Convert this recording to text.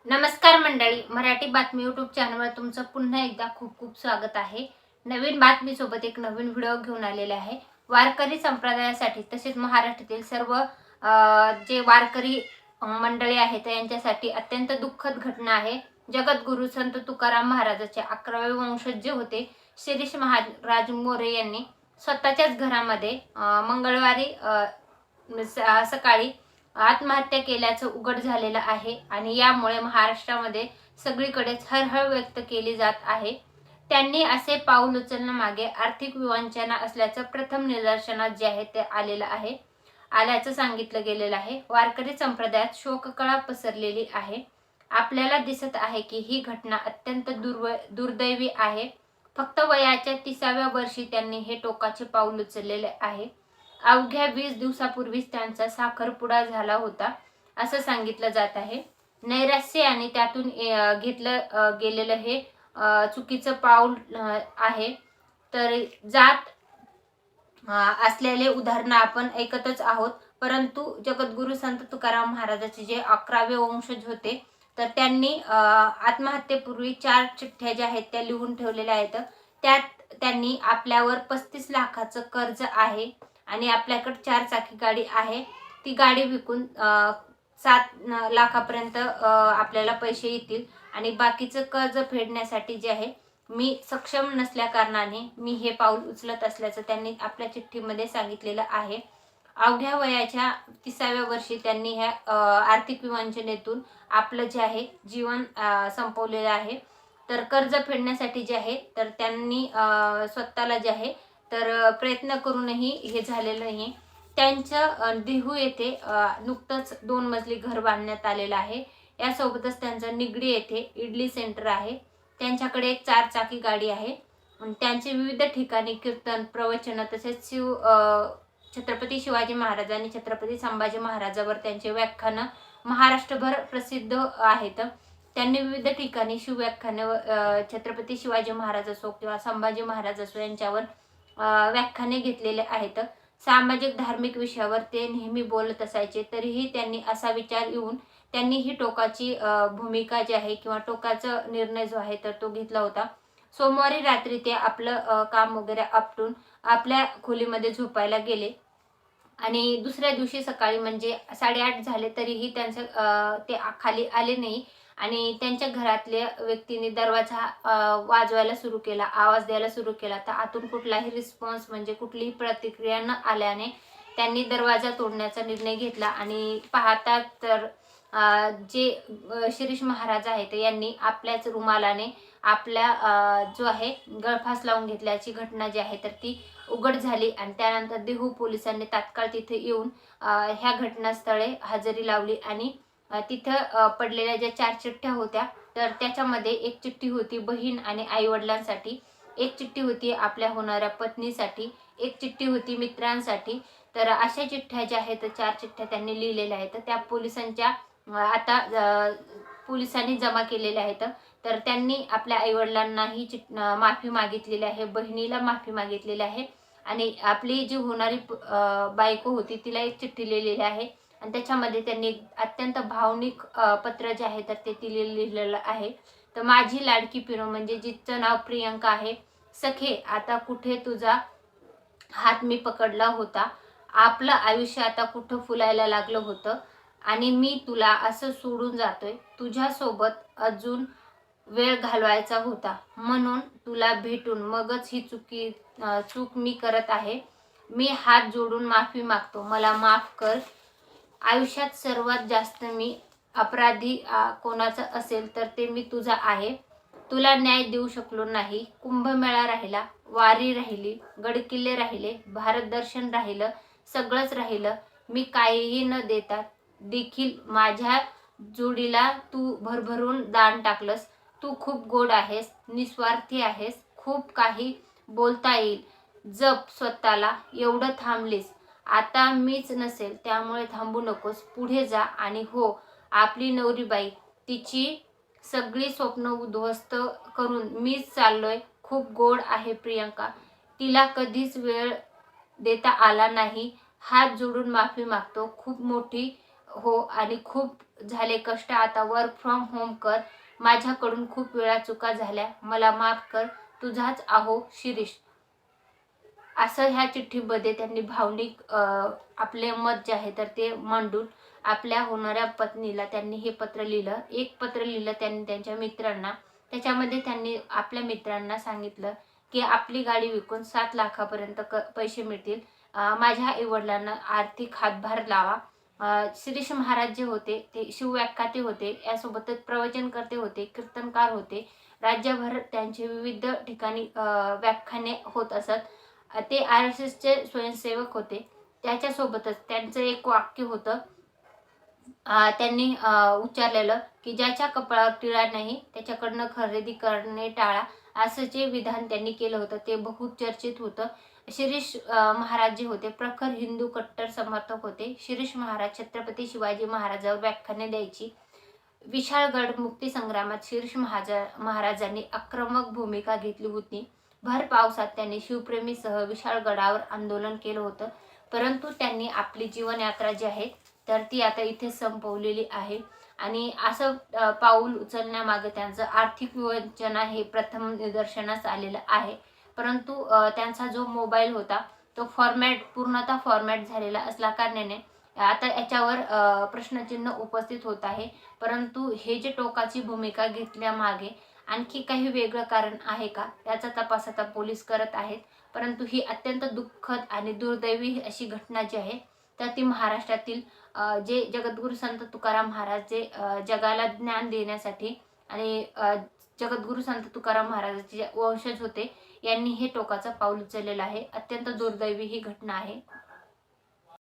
नमस्कार मंडळी, मराठी बातमी यूट्यूब चॅनलवर तुमचं पुन्हा एकदा खूप खूप स्वागत आहे। नवीन बातमीसोबत एक नवीन व्हिडिओ घेऊन आलेले आहे। वारकरी संप्रदायासाठी तसेच महाराष्ट्रातील सर्व जे वारकरी मंडळी आहेत यांच्यासाठी अत्यंत दुःखद घटना आहे। जगद्गुरू संत तुकाराम महाराजांचे 11वे वंशज जे होते शिरीष महाराज मोरे यांनी स्वतःच्याच घरामध्ये मंगळवारी सकाळी आत्महत्या केल्याचं उघड झालेलं आहे आणि यामुळे महाराष्ट्रामध्ये सगळीकडेच हळहळ व्यक्त केली जात आहे। त्यांनी असे पाऊल उचलण्यामागे आर्थिक विवंचना असल्याचं प्रथम निदर्शनास जे आहे ते आल्याचं सांगितलं गेलेलं आहे। वारकरी संप्रदायात शोककळा पसरलेली आहे। आपल्याला दिसत आहे की ही घटना अत्यंत दुर्दैवी आहे। फक्त वयाच्या 30व्या वर्षी त्यांनी हे टोकाचे पाऊल उचललेले आहे। अवघ्या 20 दिवसापूर्वीच त्यांचा साखरपुडा झाला होता असं सांगितलं जात आहे। नैराश्य आणि त्यातून घेतलं गेलेलं हे चुकीचं पाऊल आहे। तर जात असलेले उदाहरण आपण ऐकतच आहोत, परंतु जगद्गुरू संत तुकाराम महाराजांचे जे 11वे वंशज होते तर त्यांनी आत्महत्येपूर्वी 4 चिठ्ठ्या ज्या आहेत त्या लिहून ठेवलेल्या आहेत। त्यात त्यांनी आपल्यावर 35 लाखाचं कर्ज आहे आणि आपल्याकडे 4 चाकी गाडी आहे। ती गाडी विकून 7 लाखापर्यंत आपल्याला पैसे येतील आणि बाकीचं कर्ज फेडण्यासाठी जे आहे मी सक्षम नसल्या कारणाने मी हे पाऊल उचलत असल्याचं त्यांनी आपल्या चिठ्ठीमध्ये सांगितलेलं आहे। अवघ्या वयाच्या 30व्या वर्षी त्यांनी ह्या आर्थिक विवंचनेतून आपलं जे आहे जीवन संपवलेलं आहे। तर कर्ज फेडण्यासाठी जे आहे तर त्यांनी स्वतःला जे आहे तर प्रयत्न करूनही हे झालेलं नाही। त्यांचं देहू येथे नुकतंच 2 मजली घर बांधण्यात आलेलं आहे। यासोबतच त्यांचं निगडी येथे इडली सेंटर आहे। त्यांच्याकडे एक 4 चाकी गाडी आहे। त्यांचे विविध ठिकाणी कीर्तन, प्रवचन तसेच छत्रपती शिवाजी महाराज आणि छत्रपती संभाजी महाराजांवर त्यांचे व्याख्यान महाराष्ट्रभर प्रसिद्ध आहेत। त्यांनी विविध ठिकाणी शिवव्याख्याने छत्रपती शिवाजी महाराज असो किंवा संभाजी महाराज असो यांच्यावर व्याख्याने घेतलेले आहेत। सामाजिक धार्मिक विषयावर ते नेहमी बोलत असायचे, तरीही त्यांनी असा विचार येऊन त्यांनी ही टोकाची भूमिका जी आहे किंवा टोकाचा निर्णय जो आहे तर तो घेतला होता। सोमवारी रात्री ते आपलं काम वगैरे आपटून आपल्या खोलीमध्ये झोपायला गेले आणि दुसऱ्या दिवशी सकाळी म्हणजे 8:30 झाले तरीही त्यांचं ते खाली आले नाही आणि त्यांच्या घरातल्या व्यक्तींनी दरवाजा वाजवायला सुरू केला, आवाज द्यायला सुरू केला। तर आतून कुठलाही रिस्पॉन्स म्हणजे कुठलीही प्रतिक्रिया न आल्याने त्यांनी दरवाजा तोडण्याचा निर्णय घेतला आणि पाहता तर जे शिरीष महाराज आहेत यांनी आपल्याच रुमालाने आपल्या जो आहे गळफास लावून घेतल्याची घटना जी आहे तर ती उघड झाली आणि त्यानंतर देहू पोलिसांनी तात्काळ तिथे येऊन ह्या घटनास्थळी हजेरी लावली आणि तिथं पडलेल्या ज्या 4 चिठ्ठ्या होत्या तर त्याच्यामध्ये एक चिठ्ठी होती बहीण आणि आई वडिलांसाठी, एक चिठ्ठी होती आपल्या होणाऱ्या पत्नीसाठी, एक चिठ्ठी होती मित्रांसाठी। तर अशा चिठ्ठ्या ज्या आहेत 4 चिठ्ठ्या त्यांनी लिहिलेल्या आहेत। त्या पोलिसांच्या आता पोलिसांनी जमा केलेल्या आहेत। तर त्यांनी आपल्या आईवडिलांनाही माफी मागितलेली आहे, बहिणीला माफी मागितलेली आहे आणि आपली जी होणारी बायको होती तिला एक चिठ्ठी लिहिलेली आहे आणि त्याच्यामध्ये त्यांनी अत्यंत भावनिक पत्र जे आहे तर ते लिहिलेलं आहे। तर माझी लाडकी पिनो म्हणजे जिचं नाव प्रियंका आहे, सखे आता कुठे तुझा हात मी पकडला होता, आपलं आयुष्य आता कुठं फुलायला लागलं होतं आणि मी तुला असं सोडून जातोय, तुझ्यासोबत अजून वेळ घालवायचा होता म्हणून तुला भेटून मगच ही चूक मी करत आहे। मी हात जोडून माफी मागतो, मला माफ कर। आयुष्यात सर्वात जास्त मी अपराधी कोणाचा असेल तर ते मी तुझा आहे। तुला न्याय देऊ शकलो नाही, कुंभमेळा राहिला, वारी राहिली, गडकिल्ले राहिले, भारत दर्शन राहिलं, सगळंच राहिलं। मी काहीही न देता देखील माझ्या जोडीला तू भरभरून दान टाकलंस। तू खूप गोड आहेस, निस्वार्थी आहेस, खूप काही बोलता येईल। जप स्वतःला, एवढं थांबलीस, आता मीच नसेल त्यामुळे थांबू नकोस, पुढे जा आणि हो आपली नवरीबाई तिची सगळी स्वप्न उद्ध्वस्त करून मीच चाललोय। खूप गोड आहे प्रियंका, तिला कधीच वेळ देता आला नाही, हात जोडून माफी मागतो, खूप मोठी हो आणि खूप झाले कष्ट, आता वर्क फ्रॉम होम कर. माझ्याकडून खूप वेळा चुका झाल्या, मला माफ कर. तुझाच आहो शिरीष. असं ह्या चिठ्ठीमध्ये त्यांनी भावनिक आपले मत जे आहे तर ते मांडून आपल्या होणाऱ्या पत्नीला त्यांनी हे पत्र लिहिलं. एक पत्र लिहिलं त्यांनी त्यांच्या मित्रांना. त्याच्यामध्ये त्यांनी आपल्या मित्रांना सांगितलं की आपली गाडी विकून 7 लाखापर्यंत पैसे मिळतील. माझ्या आईवडिलांना आर्थिक हातभार लावा. शिरीष महाराज जे होते ते शिवव्याख्याते होते, यासोबतच प्रवचनकर्ते होते, कीर्तनकार होते. राज्यभर त्यांचे विविध ठिकाणी व्याख्याने होत असत. ते RSSचे स्वयंसेवक होते. त्याच्यासोबतच त्यांचं एक वाक्य होतं, त्यांनी उच्चारलेलं की ज्याच्या कपाळावर टिळा नाही त्याच्याकडनं खरेदी करणे टाळा. असं जे विधान त्यांनी केलं होतं ते बहुचर्चित होतं. शिरीष महाराज जे होते प्रखर हिंदू कट्टर समर्थक होते. शिरीष महाराज छत्रपती शिवाजी महाराजांवर व्याख्याने द्यायची. विशाळगड मुक्तीसंग्रामात शिरीष महाराजांनी आक्रमक भूमिका घेतली होती. भर पावसात त्यांनी शिवप्रेमीसह विशाळगडावर आंदोलन केलं होतं. परंतु त्यांनी आपली जीवनयात्रा जी आहे तर ती आता इथे संपवलेली आहे. आणि असं पाऊल उचलण्यामागे त्यांचं आर्थिक विवेचना हे प्रथम निदर्शनास आलेलं आहे. परंतु त्यांचा जो मोबाईल होता तो पूर्णतः फॉर्मॅट झालेला असल्या कारणाने आता याच्यावर प्रश्नचिन्ह उपस्थित होत आहे. परंतु हे जे टोकाची भूमिका घेतल्यामागे आणखी काही वेगळं कारण आहे का, याचा तपास आता पोलीस करत आहेत. परंतु ही अत्यंत दुःखद आणि दुर्दैवी अशी घटना जी आहे तर ती महाराष्ट्रातील जे जगद्गुरू संत तुकाराम महाराज जे जगाला ज्ञान देण्यासाठी आणि जगद्गुरू संत तुकाराम महाराजांचे जे वंशज होते यांनी हे टोकाचं पाऊल उचललेलं आहे. अत्यंत दुर्दैवी ही घटना आहे.